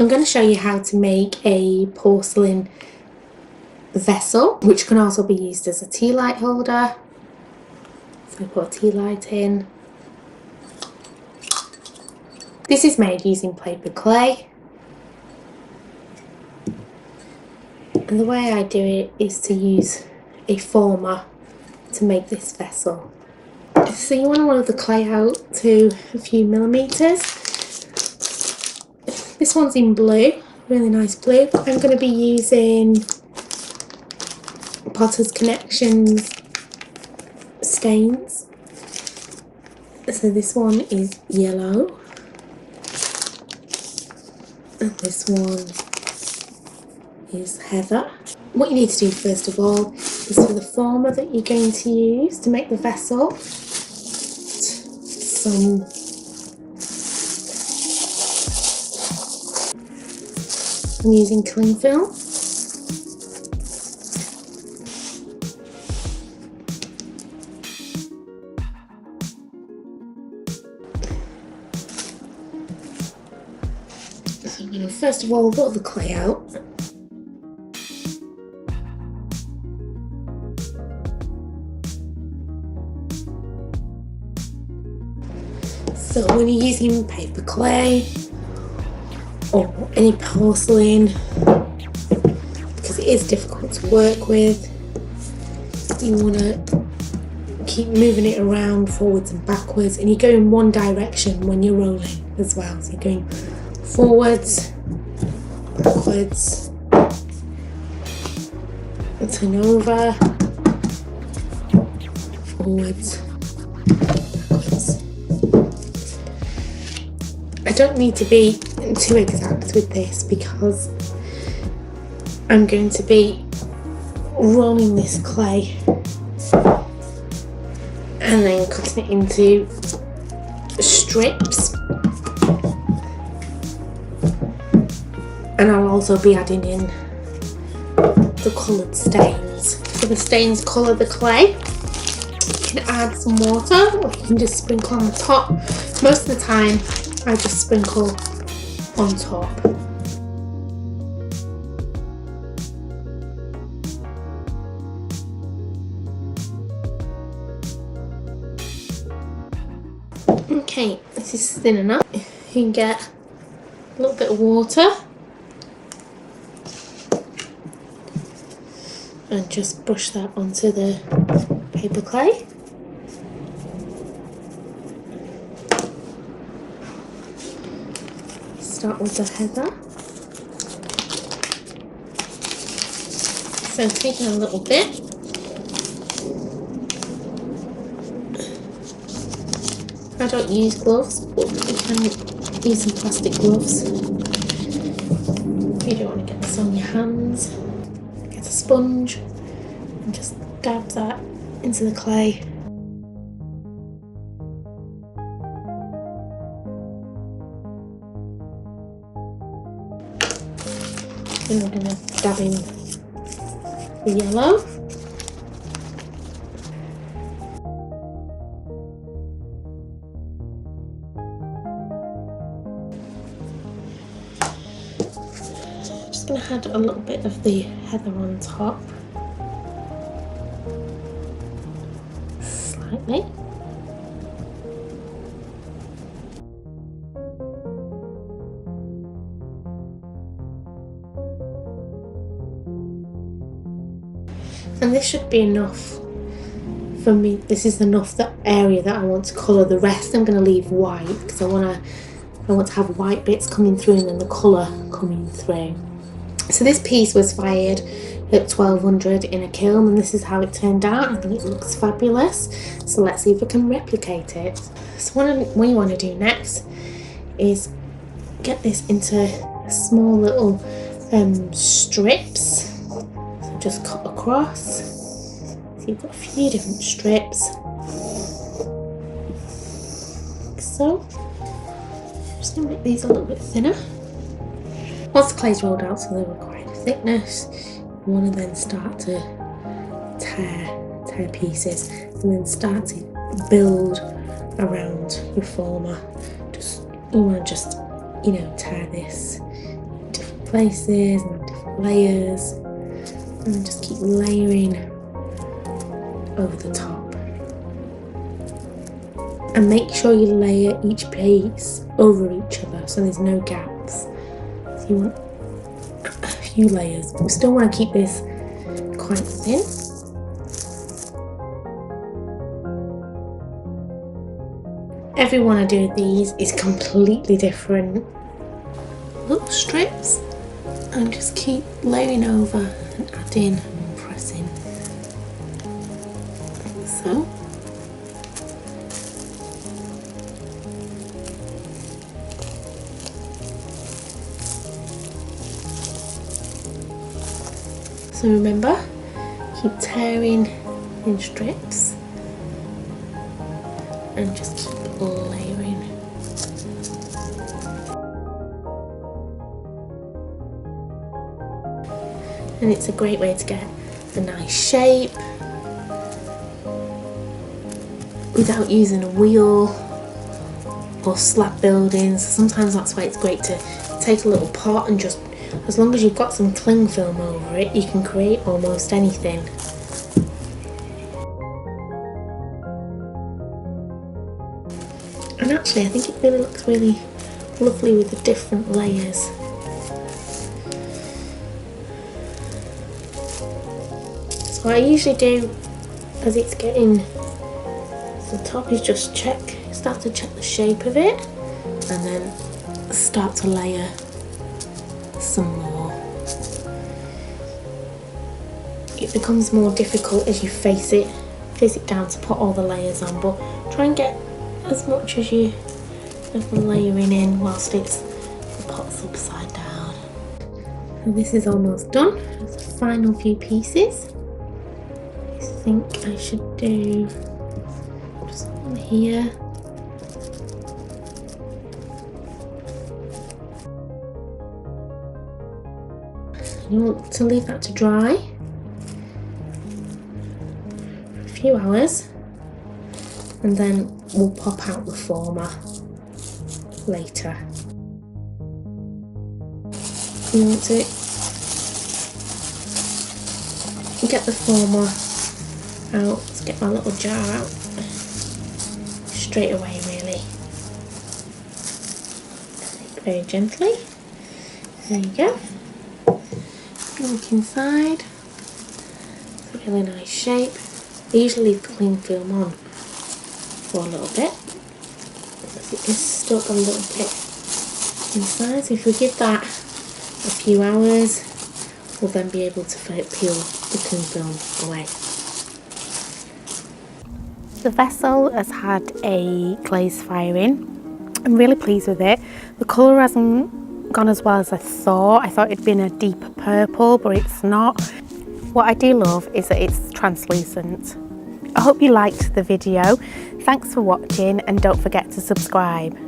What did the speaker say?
I'm going to show you how to make a porcelain vessel, which can also be used as a tea light holder. So I put a tea light in. This is made using paper clay. And the way I do it is to use a former to make this vessel. So you want to roll the clay out to a few millimetres. This one's in blue, really nice blue. I'm going to be using Potter's Connections stains. So this one is yellow. And this one is heather. What you need to do first of all is for the former that you're going to use to make the vessel, I'm using cling film. So I'm going to first of all roll the clay out. So when you're using paper clay or any porcelain, because it is difficult to work with, you want to keep moving it around forwards and backwards, and you go in one direction when you're rolling as well. So you're going forwards, backwards, turn over, forwards, backwards. I don't need to be too exact with this because I'm going to be rolling this clay and then cutting it into strips, and I'll also be adding in the coloured stains. So the stains colour the clay. You can add some water or you can just sprinkle on the top. Most of the time I just sprinkle on top. Okay, this is thin enough. You can get a little bit of water and just brush that onto the paper clay. Start with the heather. So taking a little bit. I don't use gloves, but you can use some plastic gloves. You don't want to get this on your hands. Get a sponge and just dab that into the clay. And we're going to dab in the yellow. Just going to add a little bit of the heather on top. Slightly. And this should be enough for me. This is enough the area that I want to colour. The rest I'm going to leave white because I want to have white bits coming through and then the colour coming through. So this piece was fired at 1200 in a kiln, and this is how it turned out. I think it looks fabulous. So let's see if we can replicate it. So what you want to do next is get this into small little strips. Just cut across. So you've got a few different strips. Like so. Just going to make these a little bit thinner. Once the clay's rolled out to the required thickness, you want to then start to tear pieces and then start to build around your former. You want to just, tear this places and different layers, and then just keep layering over the top. And make sure you layer each piece over each other so there's no gaps. So you want a few layers, but we still want to keep this quite thin. Every one I do with these is completely different. Little strips, and just keep layering over and adding and pressing, like so. So remember, keep tearing in strips and just keep layering. And it's a great way to get a nice shape without using a wheel or slab buildings. Sometimes that's why it's great to take a little pot and just, as long as you've got some cling film over it, you can create almost anything. And actually I think it really looks really lovely with the different layers. So what I usually do as it's getting to the top is just start to check the shape of it, and then start to layer some more. It becomes more difficult as you face it down to put all the layers on, but try and get as much as you of the layering in whilst the pot's upside down. And this is almost done. There's the final few pieces. I think I should do just one here. You want to leave that to dry for a few hours, and then we'll pop out the former later. You want to get the former out. Let's get my little jar out straight away, really. Very gently. There you go. Look inside. It's a really nice shape. I usually leave cling film on for a little bit, because it is stuck a little bit inside. So if we give that a few hours, we'll then be able to peel the cling film away. The vessel has had a glaze firing. I'm really pleased with it. The colour hasn't gone as well as I thought. I thought it'd been a deeper purple, but it's not. What I do love is that it's translucent. I hope you liked the video. Thanks for watching, and don't forget to subscribe.